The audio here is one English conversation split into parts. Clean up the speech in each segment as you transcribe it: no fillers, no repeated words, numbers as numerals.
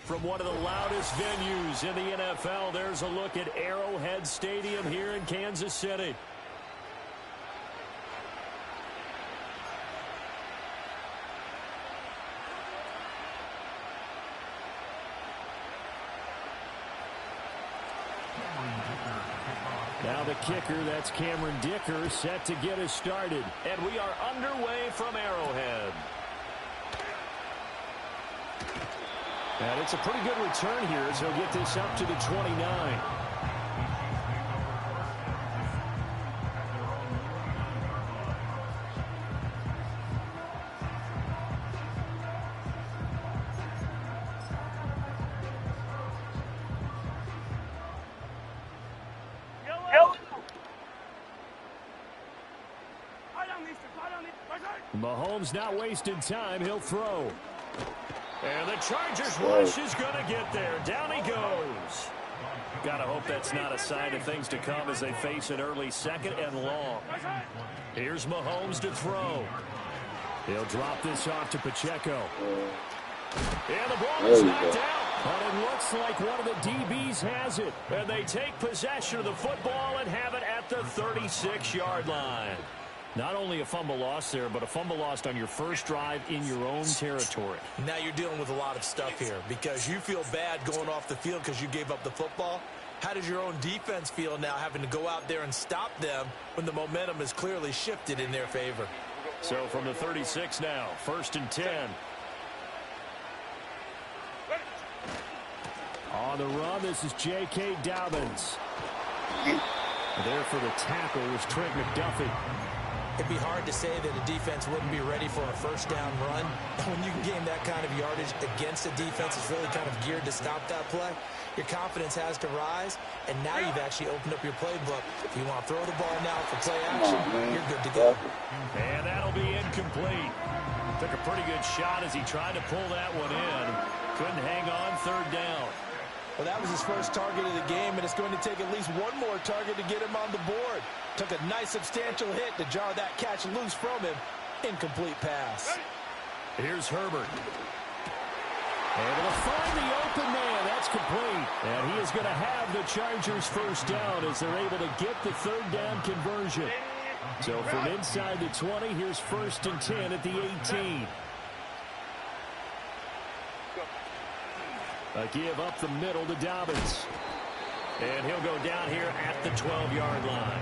From one of the loudest venues in the NFL, there's a look at Arrowhead Stadium here in Kansas City. Now the kicker, that's Cameron Dicker, set to get us started. And we are underway from Arrowhead. And it's a pretty good return here as he'll get this up to the 29. Mahomes not wasting time. He'll throw. And the Chargers rush is going to get there. Down he goes. Got to hope that's not a sign of things to come as they face an early second and long. Here's Mahomes to throw. He'll drop this off to Pacheco. And the ball is knocked out. But it looks like one of the DBs has it. And they take possession of the football and have it at the 36-yard line. Not only a fumble loss there, but a fumble lost on your first drive in your own territory. Now you're dealing with a lot of stuff here because you feel bad going off the field because you gave up the football. How does your own defense feel now having to go out there and stop them when the momentum is clearly shifted in their favor? So from the 36 now, 1st and 10. On the run, this is J.K. Dobbins. There for the tackle was Trent McDuffie. It'd be hard to say that a defense wouldn't be ready for a first down run. When you can gain that kind of yardage against a defense that's really kind of geared to stop that play, your confidence has to rise, and now you've actually opened up your playbook. If you want to throw the ball now for play action, you're good to go. And that'll be incomplete. Took a pretty good shot as he tried to pull that one in. Couldn't hang on 3rd down. Well, that was his first target of the game, and it's going to take at least one more target to get him on the board. Took a nice substantial hit to jar that catch loose from him. Incomplete pass. Here's Herbert. Able to find the open man. That's complete. And he is going to have the Chargers first down as they're able to get the 3rd down conversion. So from inside the 20, here's 1st and 10 at the 18. A give up the middle to Dobbins. And he'll go down here at the 12-yard line.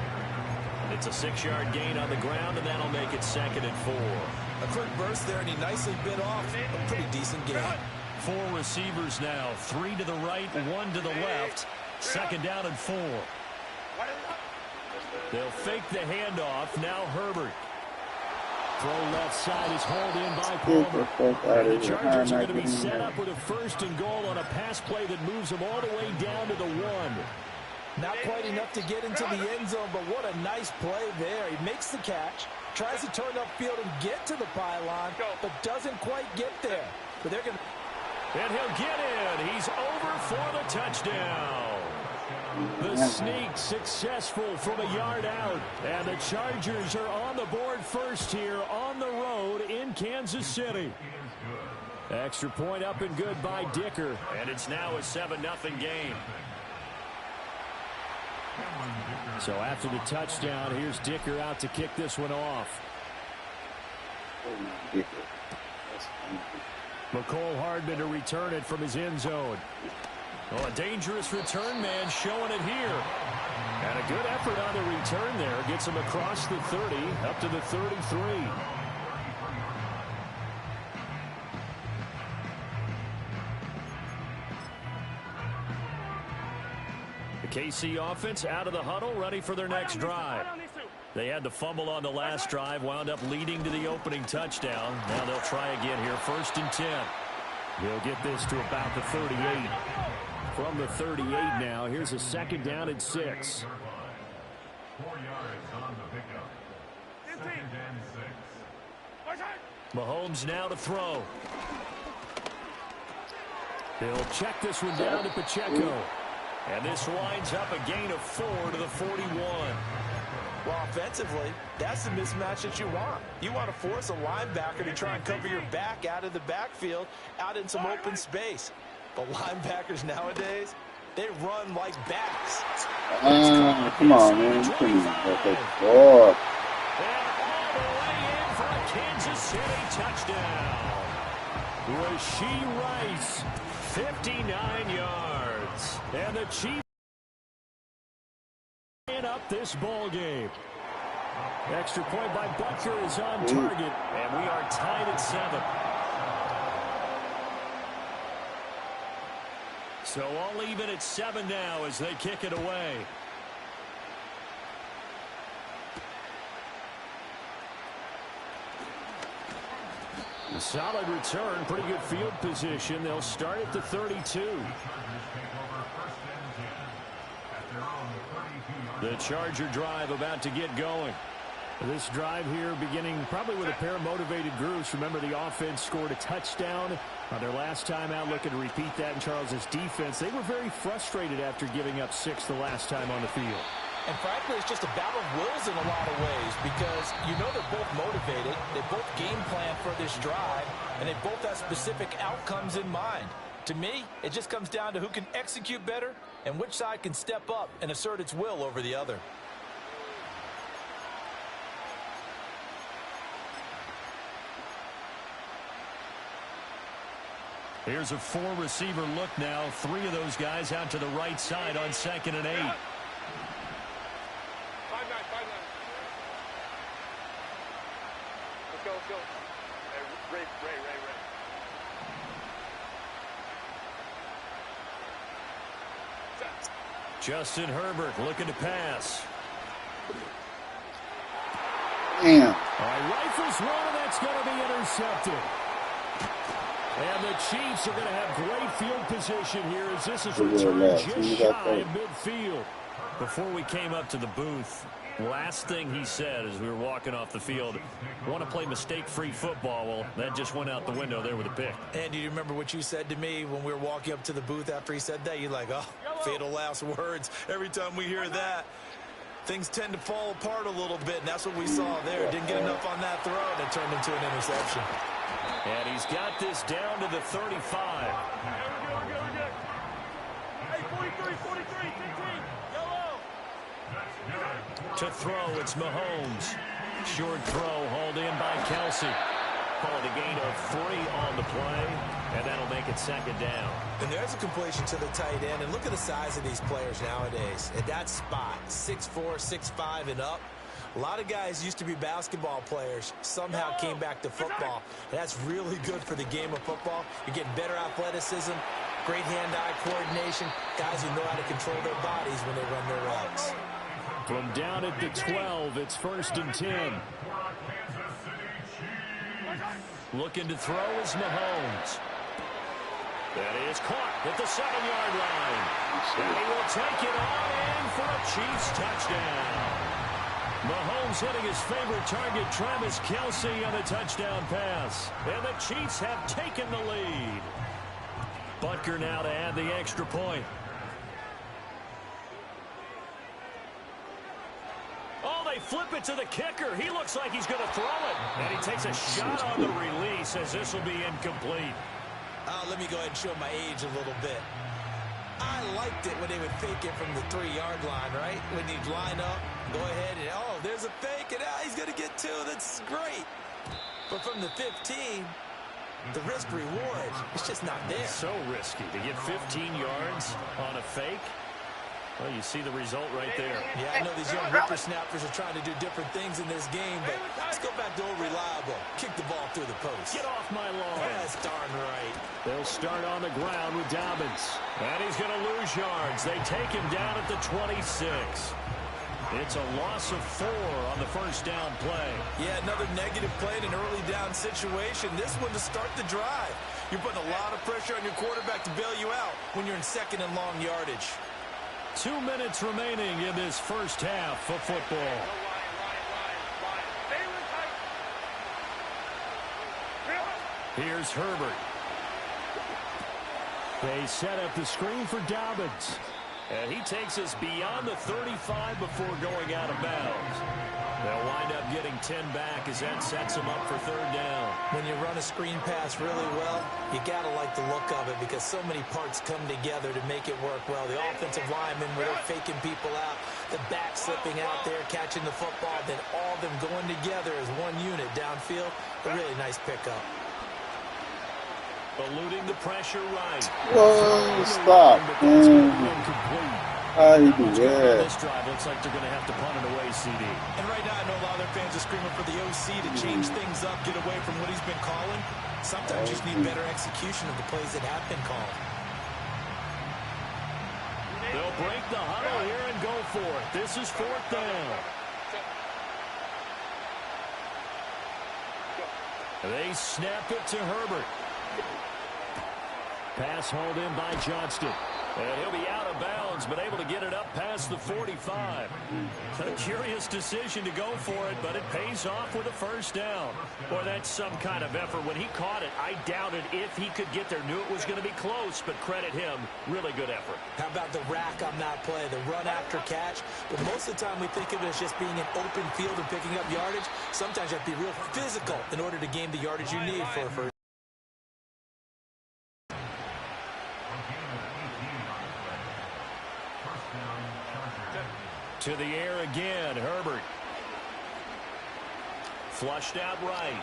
It's a 6-yard gain on the ground, and that'll make it 2nd and 4. A quick burst there, and he nicely bit off a pretty decent gain. 4 receivers now, 3 to the right, 1 to the left. 2nd down and 4. They'll fake the handoff. Now Herbert. Throw left side is hauled in by Palmer. And the Chargers are going to be set up with a 1st and goal on a pass play that moves them all the way down to the 1. Not quite enough to get into the end zone, but what a nice play there. He makes the catch, tries to turn upfield and get to the pylon, but doesn't quite get there. But they're going to... And he'll get in. He's over for the touchdown. The sneak successful from a yard out. And the Chargers are on the board first here on the road in Kansas City. Extra point up and good by Dicker. And it's now a 7-0 game. So after the touchdown, here's Dicker out to kick this one off. McCole Hardman to return it from his end zone. Oh, a dangerous return man showing it here. And a good effort on the return there. Gets him across the 30, up to the 33. The KC offense out of the huddle, ready for their next drive. They had the fumble on the last drive, wound up leading to the opening touchdown. Now they'll try again here, 1st and 10. He'll get this to about the 38. From the 38 now, here's a 2nd down and 6. 4 yards on the pickup. 2nd and 6. Mahomes now to throw. He'll check this one down to Pacheco. And this winds up a gain of 4 to the 41. Well, offensively, that's the mismatch that you want. You want to force a linebacker to try and cover your back out of the backfield, out in some open space. The linebackers nowadays, they run like backs. Come on, man. You couldn't let that go. And all the way in for a Kansas City touchdown. Rashee Rice, 59 yards. And the Chiefs up this ball game. Extra point by Butker is on target, and we are tied at 7. So all even at 7 now as they kick it away. A solid return, pretty good field position. They'll start at the 32. The Charger drive about to get going. This drive here beginning probably with a pair of motivated groups. Remember, the offense scored a touchdown on their last time out, looking to repeat that in Charles's defense. They were very frustrated after giving up 6 the last time on the field. And frankly, it's just a battle of wills in a lot of ways because you know they're both motivated. They both game plan for this drive, and they both have specific outcomes in mind. To me, it just comes down to who can execute better and which side can step up and assert its will over the other. Here's a 4-receiver look now. 3 of those guys out to the right side on 2nd and 8. 5-9. Let's go. Hey, Ray. Justin Herbert looking to pass. Damn. All right, rifles one, and that's going to be intercepted. And the Chiefs are going to have great field position here as this is returned just shy of midfield. Before we came up to the booth, last thing he said as we were walking off the field, want to play mistake-free football. Well, that just went out the window there with a pick. And do you remember what you said to me when we were walking up to the booth after he said that? You're like, oh, fatal last words. Every time we hear that, things tend to fall apart a little bit, and that's what we saw there. Didn't get enough on that throw, and it turned into an interception. And he's got this down to the 35. Hey, 43, 15, yellow. To throw, it's Mahomes. Short throw hauled in by Kelsey. Call it a gain of 3 on the play, and that'll make it 2nd down. And there's a completion to the tight end, and look at the size of these players nowadays. At that spot, 6'4", 6'5", and up. A lot of guys used to be basketball players, somehow came back to football. And that's really good for the game of football. You're getting better athleticism, great hand-eye coordination, guys who know how to control their bodies when they run their routes. From down at the 12, it's 1st and 10. Looking to throw is Mahomes. That is caught at the 7-yard line. And he will take it on in for a Chiefs touchdown. Mahomes hitting his favorite target, Travis Kelsey, on the touchdown pass. And the Chiefs have taken the lead. Butker now to add the extra point. Oh, they flip it to the kicker. He looks like he's going to throw it. And he takes a shot on the release as this will be incomplete. Let me go ahead and show my age a little bit. I liked it when they would fake it from the 3-yard line, right? When you'd line up, go ahead and, oh, there's a fake, and he's going to get 2. That's great. But from the 15, the risk-reward, it's just not there. So risky to get 15 yards on a fake. Well, you see the result right there. Yeah, I know these young whippersnappers are trying to do different things in this game, but let's go back to old reliable. Kick the ball through the post. Get off my lawn. That's darn right. They'll start on the ground with Dobbins. And he's going to lose yards. They take him down at the 26. It's a loss of 4 on the 1st down play. Yeah, another negative play in an early down situation. This one to start the drive. You're putting a lot of pressure on your quarterback to bail you out when you're in 2nd and long yardage. 2 minutes remaining in this first half of football. Here's Herbert. They set up the screen for Dobbins. And he takes us beyond the 35 before going out of bounds. They'll wind up getting 10 back as that sets them up for third down. When you run a screen pass really well, you got to like the look of it because so many parts come together to make it work well. The offensive linemen, where they're faking people out, the back slipping out there, catching the football, then all of them going together as one unit downfield. A really nice pickup. Eluding the pressure right. Whoa, stop, man. How you do that? This drive looks like they're going to have to punt it away, CD. And right now, I know a lot of their fans are screaming for the OC to change things up, get away from what he's been calling. Sometimes you just need better execution of the plays that have been called. They'll break the huddle here and go for it. This is fourth down. They snap it to Herbert. Pass hauled in by Johnston. And he'll be out of bounds, but able to get it up past the 45. A curious decision to go for it, but it pays off with a first down. Boy, that's some kind of effort. When he caught it, I doubted if he could get there. Knew it was going to be close, but credit him. Really good effort. How about the rack on that play, the run after catch? But most of the time we think of it as just being an open field and picking up yardage. Sometimes you have to be real physical in order to gain the yardage you need for a first. To the air again, Herbert. Flushed out right.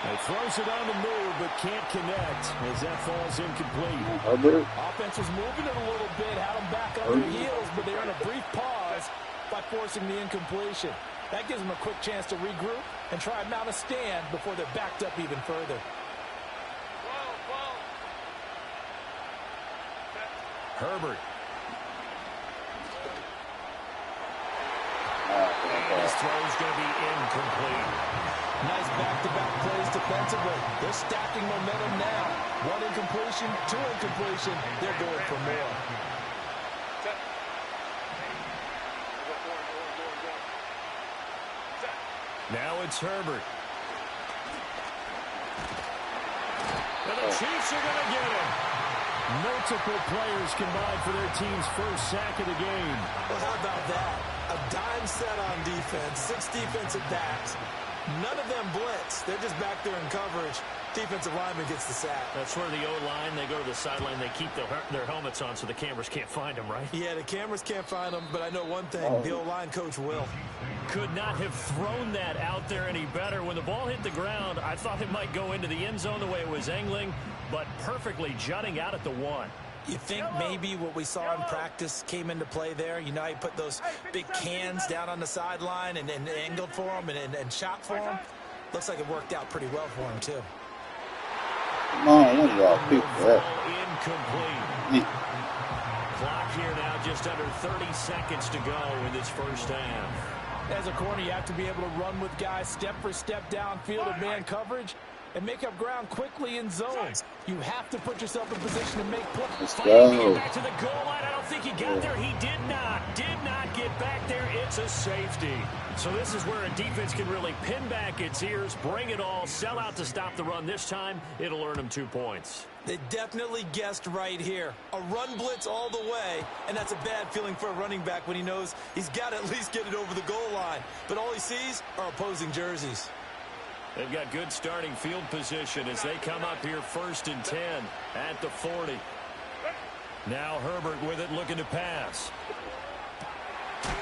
He throws it on the move, but can't connect as that falls incomplete. Herbert. Offense was moving it a little bit, had them back on their heels, but they're in a brief pause by forcing the incompletion. That gives them a quick chance to regroup and try and mount a stand before they're backed up even further. Herbert. This throw is going to be incomplete. Nice back-to-back plays defensively. They're stacking momentum now. One incompletion, two incompletion. They're going for more. Now it's Herbert. And the Chiefs are going to get him. Multiple players combined for their team's first sack of the game. Well, how about that? A dime set on defense, 6 defensive backs. None of them blitz. They're just back there in coverage. Defensive lineman gets the sack. That's where the O-line, they go to the sideline, they keep their helmets on so the cameras can't find them, right? Yeah, the cameras can't find them, but I know one thing. The O-line coach will. Could not have thrown that out there any better. When the ball hit the ground, I thought it might go into the end zone the way it was angling, but perfectly jutting out at the 1. You think maybe what we saw in practice came into play there? You know, he put those big cans down on the sideline and angled for him and shot for him. Looks like it worked out pretty well for him, too. Come on, one of y'all pick that. Incomplete. Clock here now, just under 30 seconds to go in this first half. As a corner, you have to be able to run with guys step for step downfield in man coverage and make up ground quickly in zones. You have to put yourself in position to make plays. Let's Fighting to go. get back to the goal line. I don't think he got there. He did not get back there. It's a safety. So this is where a defense can really pin back its ears, bring it all, sell out to stop the run. This time, it'll earn them 2 points. They definitely guessed right here. A run blitz all the way, and that's a bad feeling for a running back when he knows he's got to at least get it over the goal line. But all he sees are opposing jerseys. They've got good starting field position as they come up here 1st and 10 at the 40. Now Herbert with it, looking to pass.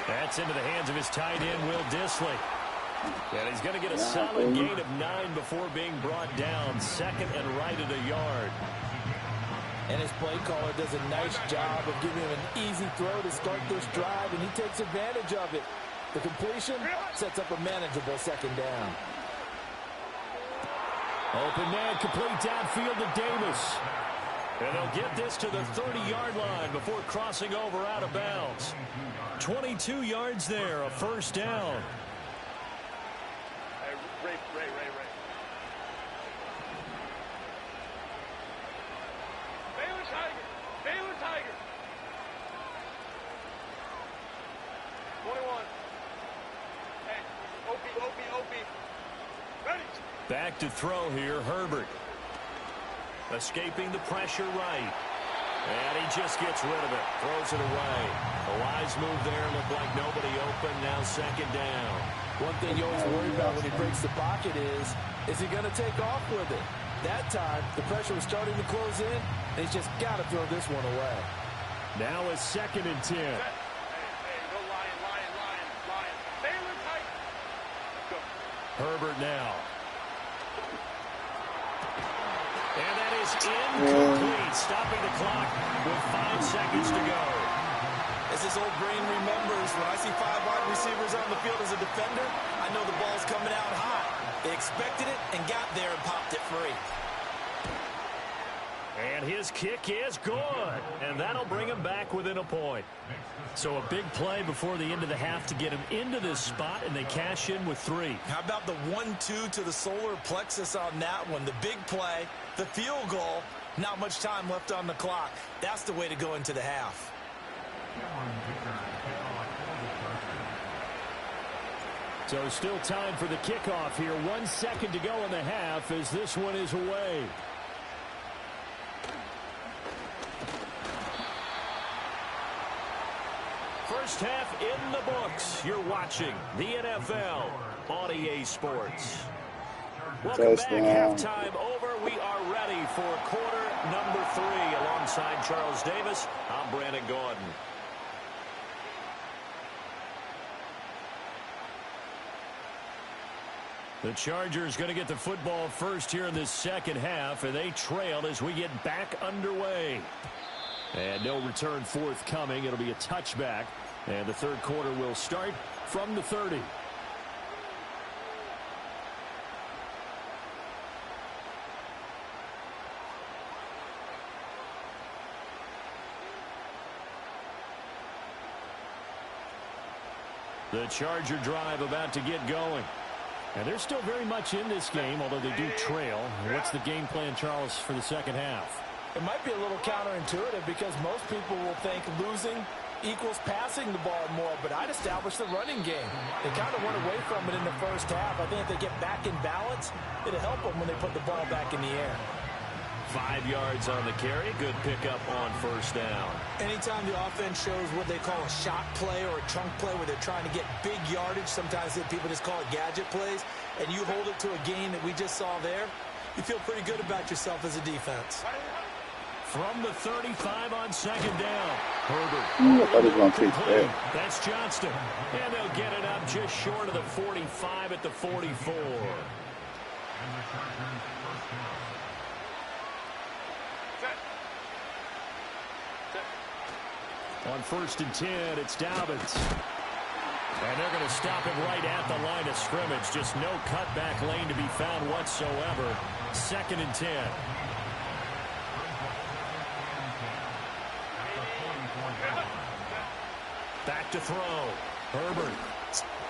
That's into the hands of his tight end, Will Dissly. And he's going to get a solid gain of 9 before being brought down. 2nd and right at a yard. And his play caller does a nice job of giving him an easy throw to start this drive, and he takes advantage of it. The completion sets up a manageable 2nd down. Open man, complete downfield to Davis. And they'll get this to the 30-yard line before crossing over out of bounds. 22 yards there, a first down. Ray. Baylor Tiger. 21. Hey, OP. Ready. Back to throw here, Herbert. Escaping the pressure right. And he just gets rid of it. Throws it away. A wise move there. Looked like nobody open. Now second down. One thing you always worry about when he breaks the pocket is he going to take off with it? That time, the pressure was starting to close in, and he's just got to throw this one away. Now a 2nd and 10. Hey, go lion. Baylor tight. Go. Herbert now. And that is incomplete. Stopping the clock with 5 seconds to go. As his old brain remembers, when I see 5 wide receivers on the field as a defender, I know the ball's coming out high. They expected it and got there and popped it free. And his kick is good. And that'll bring him back within a point. So a big play before the end of the half to get him into this spot, and they cash in with 3. How about the 1-2 to the solar plexus on that one? The big play, the field goal, not much time left on the clock. That's the way to go into the half. So still time for the kickoff here. 1 second to go in the half as this one is away. First half in the books. You're watching the NFL on EA Sports. Welcome back. Halftime over. We are ready for quarter number 3. Alongside Charles Davis, I'm Brandon Gordon. The Chargers going to get the football first here in this second half, and they trail as we get back underway. And no return forthcoming. It'll be a touchback, and the third quarter will start from the 30. The Charger drive about to get going. And they're still very much in this game, although they do trail. What's the game plan, Charles, for the second half? It might be a little counterintuitive because most people will think losing equals passing the ball more, but I'd establish the running game. They kind of went away from it in the first half. I think if they get back in balance, it'll help them when they put the ball back in the air. 5 yards on the carry. Good pickup on first down. Anytime the offense shows what they call a shot play or a chunk play where they're trying to get big yardage, sometimes people just call it gadget plays, and you hold it to a gain that we just saw there, you feel pretty good about yourself as a defense. From the 35 on second down. Herbert. I thought he was going to take that. That's Johnston. And they'll get it up just short of the 45 at the 44. On 1st and 10, it's Dobbins. And they're going to stop him right at the line of scrimmage. Just no cutback lane to be found whatsoever. 2nd and 10. Back to throw. Herbert.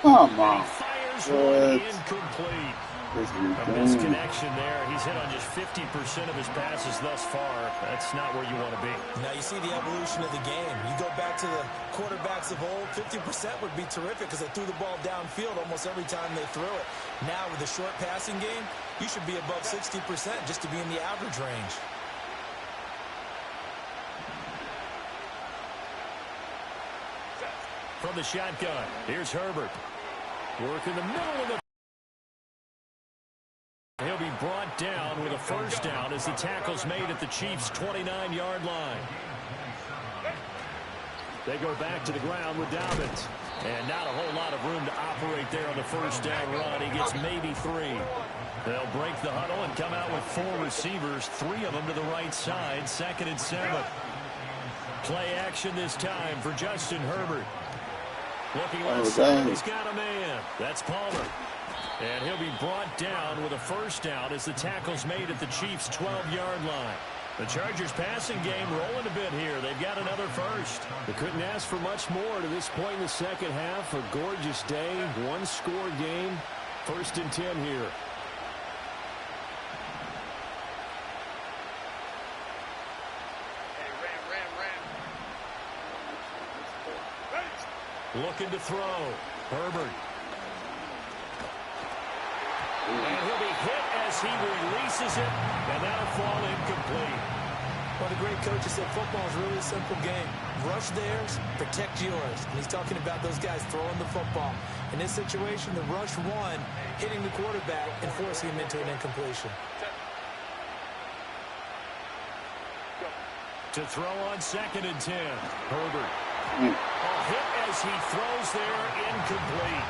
Come on. Fires one incomplete. A What? misconnection there. He's hit on just 50% of his passes thus far. That's not where you want to be. Now you see the evolution of the game. You go back to the quarterbacks of old, 50% would be terrific because they threw the ball downfield almost every time they threw it. Now with the short passing game, you should be above 60% just to be in the average range. From the shotgun, here's Herbert. Work in the middle of the... He'll be brought down with a first down as the tackle's made at the Chiefs' 29-yard line. They go back to the ground with Dobbins. And not a whole lot of room to operate there on the first down run. He gets maybe 3. They'll break the huddle and come out with 4 receivers, 3 of them to the right side, 2nd and 7. Play action this time for Justin Herbert. Looking left side, he's got a man. That's Palmer. And he'll be brought down with a first down as the tackle's made at the Chiefs' 12-yard line. The Chargers passing game rolling a bit here. They've got another first. They couldn't ask for much more to this point in the second half. A gorgeous day, one-score game. 1st and 10 here. Looking to throw. Herbert. And he'll be hit as he releases it, and that'll fall incomplete. One of the great coaches said football is really a simple game. Rush theirs, protect yours. And he's talking about those guys throwing the football. In this situation, the rush one, hitting the quarterback and forcing him into an incompletion. To throw on 2nd and 10. Herbert. A hit as he throws there, incomplete.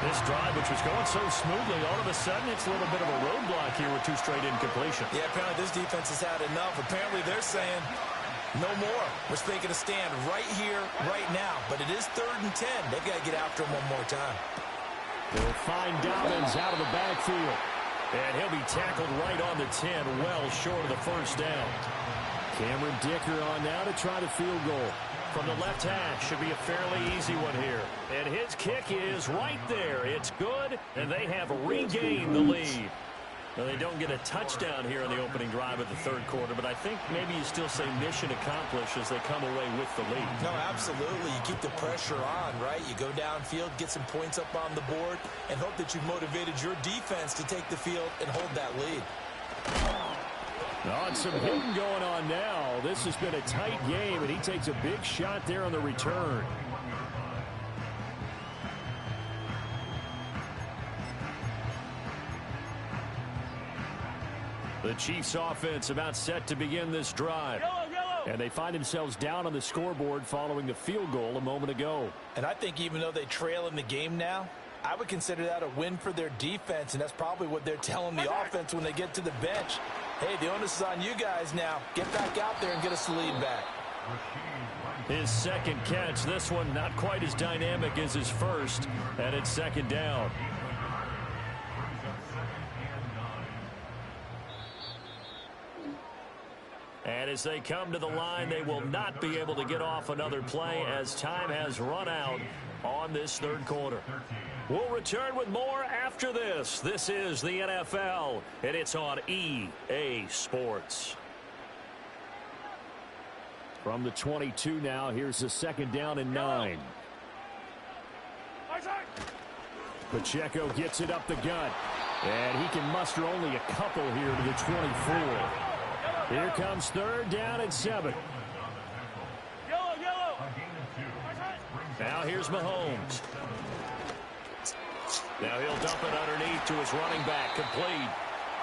This drive, which was going so smoothly, all of a sudden it's a little bit of a roadblock here with 2 straight incompletions. Yeah, apparently this defense has had enough. Apparently they're saying no more. We're making a stand right here, right now. But it is 3rd and 10. They've got to get after him one more time. They'll find Dobbins out of the backfield. And he'll be tackled right on the 10, well short of the first down. Cameron Dicker on now to try the field goal. From the left hash, should be a fairly easy one here. And his kick is right there. It's good, and they have regained the lead. Now, they don't get a touchdown here in the opening drive of the 3rd quarter, but I think maybe you still say mission accomplished as they come away with the lead. No, absolutely. You keep the pressure on, right? You go downfield, get some points up on the board, and hope that you've motivated your defense to take the field and hold that lead. Oh, some hitting going on now. This has been a tight game, and he takes a big shot there on the return. The Chiefs offense about set to begin this drive. And they find themselves down on the scoreboard following the field goal a moment ago. And I think even though they trail in the game now, I would consider that a win for their defense, and that's probably what they're telling the offense when they get to the bench. Hey, the onus is on you guys now. Get back out there and get us the lead back. His 2nd catch, this one not quite as dynamic as his first, and it's 2nd down. And as they come to the line, they will not be able to get off another play as time has run out on this 3rd quarter. We'll return with more after this. This is the NFL, and it's on EA Sports. From the 22 now, here's the 2nd down and 9. Pacheco gets it up the gut, and he can muster only a couple here to the 24. Here comes 3rd down and 7. Now here's Mahomes. Now he'll dump it underneath to his running back, complete.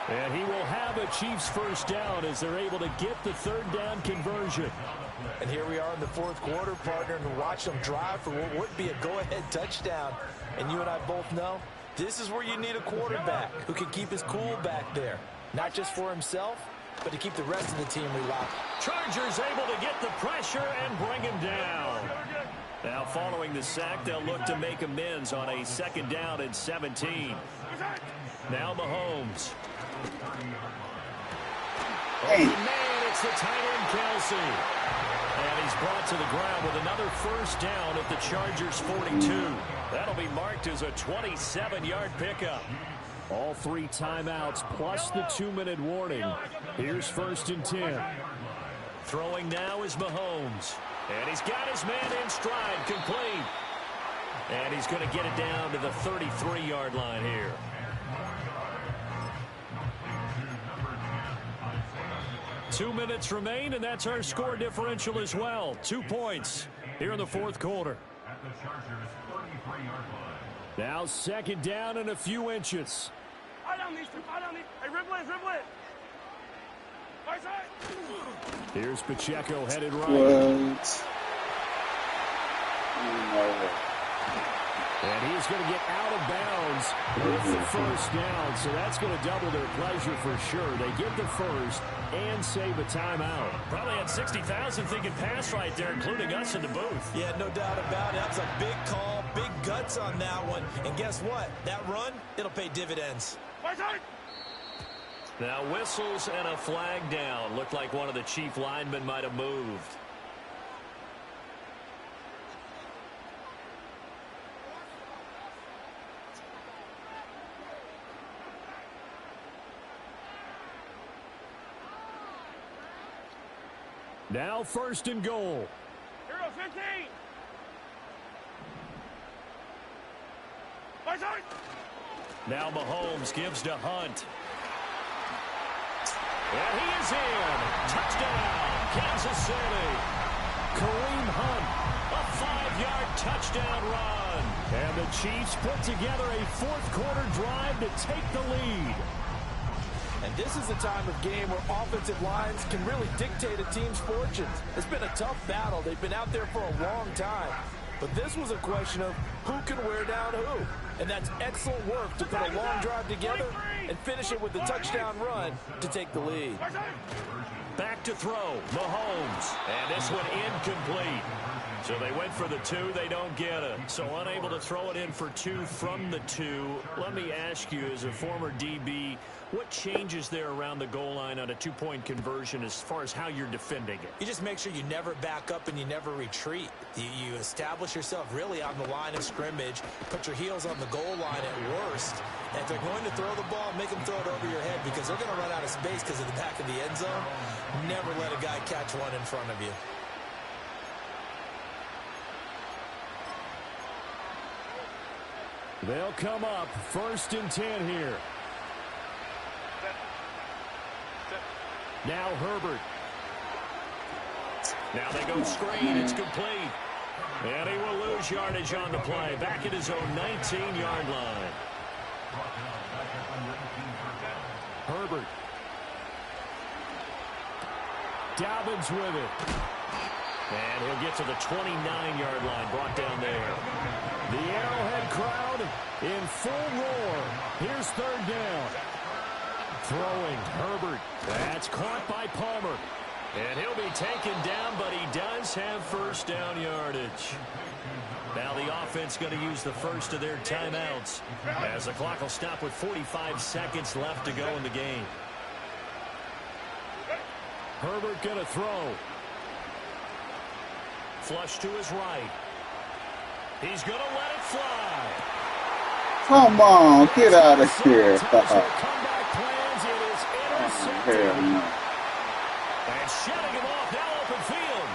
And he will have a Chiefs first down as they're able to get the 3rd down conversion. And here we are in the 4th quarter, partner, and watch them drive for what would be a go-ahead touchdown. And you and I both know this is where you need a quarterback who can keep his cool back there. Not just for himself, but to keep the rest of the team relaxed. Chargers able to get the pressure and bring him down. Now following the sack, they'll look to make amends on a 2nd down and 17. Now Mahomes. Hey. Man, it's the tight end Kelsey. And he's brought to the ground with another first down at the Chargers 42. That'll be marked as a 27-yard pickup. All 3 timeouts plus the 2-minute warning. Here's 1st and 10. Throwing now is Mahomes. And he's got his man in stride, complete. And he's going to get it down to the 33-yard line here. Two minutes remain, and that's our score differential as well. 2 points here in the 4th quarter. Now 2nd down and a few inches. Hey, dribble it. Here's Pacheco headed right. What? And he's going to get out of bounds with the first down. So that's going to double their pleasure for sure. They get the first and save a timeout. Probably had 60,000 thinking pass right there, including us in the booth. Yeah, no doubt about it. That was a big call, big guts on that one. And guess what? That run, it'll pay dividends. Now whistles and a flag down. Looked like one of the Chief linemen might have moved. Now 1st and goal. Here goes 15. Now Mahomes gives to Hunt. And he is in. Touchdown, Kansas City. Kareem Hunt, a 5-yard touchdown run. And the Chiefs put together a fourth-quarter drive to take the lead. And this is the time of game where offensive lines can really dictate a team's fortunes. It's been a tough battle. They've been out there for a long time. But this was a question of who can wear down who. And that's excellent work to put a long drive together and finish it with a touchdown run to take the lead. Back to throw, Mahomes. And this one incomplete. So they went for the 2, they don't get it. So unable to throw it in for 2 from the 2. Let me ask you, as a former DB, what changes there around the goal line on a 2-point conversion as far as how you're defending it? You just make sure you never back up and you never retreat. You establish yourself really on the line of scrimmage, put your heels on the goal line at worst. And if they're going to throw the ball, make them throw it over your head because they're going to run out of space because of the back of the end zone. Never let a guy catch one in front of you. They'll come up 1st and 10 here. Now Herbert. Now they go screen. It's complete. And he will lose yardage on the play. Back at his own 19-yard line. Herbert. Dobbins with it. And he'll get to the 29-yard line, brought down there. The Arrowhead crowd in full roar. Here's 3rd down. Throwing, Herbert. That's caught by Palmer. And he'll be taken down, but he does have 1st down yardage. Now the offense going to use the first of their timeouts as the clock will stop with 45 seconds left to go in the game. Herbert going to throw. Flush to his right. He's going to let it fly. Come on, get out of here. Comeback plans. It is intercepted. Hell no. And shutting him off now, open field.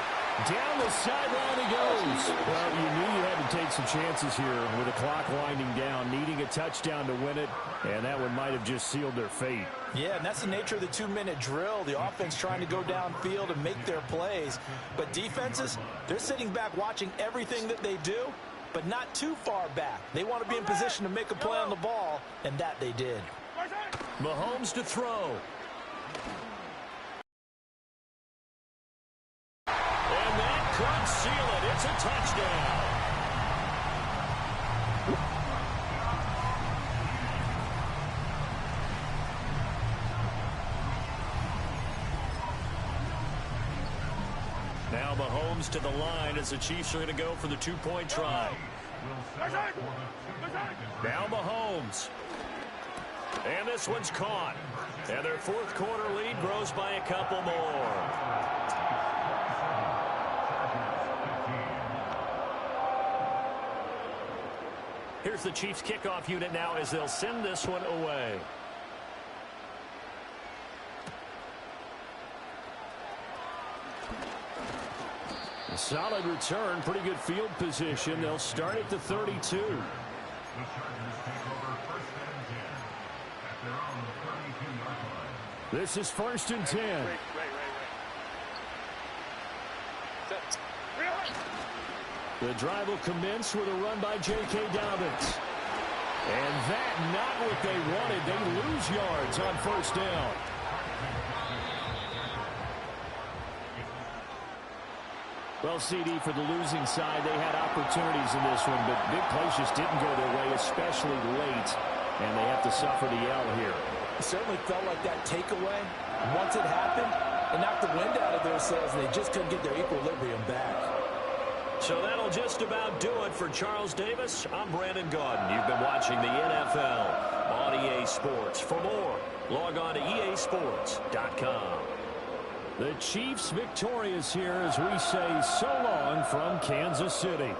Down the sideline he goes. Well, you knew you had to take some chances here with the clock winding down, needing a touchdown to win it, and that one might have just sealed their fate. Yeah, and that's the nature of the 2-minute drill. The offense trying to go downfield and make their plays. But defenses, they're sitting back watching everything that they do, but not too far back. They want to be in position to make a play on the ball, and that they did. Mahomes to throw. And that could seal it. It's a touchdown. Now Mahomes to the line as the Chiefs are going to go for the 2-point try. Now Mahomes. And this one's caught. And their 4th quarter lead grows by a couple more. Here's the Chiefs kickoff unit now as they'll send this one away. A solid return, pretty good field position. They'll start at the 32. This is 1st and 10. The drive will commence with a run by J.K. Dobbins. And that not what they wanted. They lose yards on 1st down. Well, CD, for the losing side, they had opportunities in this one, but big plays just didn't go their way, especially late, and they have to suffer the L here. It certainly felt like that takeaway. Once it happened, it knocked the wind out of their sails, and they just couldn't get their equilibrium back. So that'll just about do it for Charles Davis. I'm Brandon Gaudin. You've been watching the NFL on EA Sports. For more, log on to easports.com. The Chiefs victorious here as we say so long from Kansas City.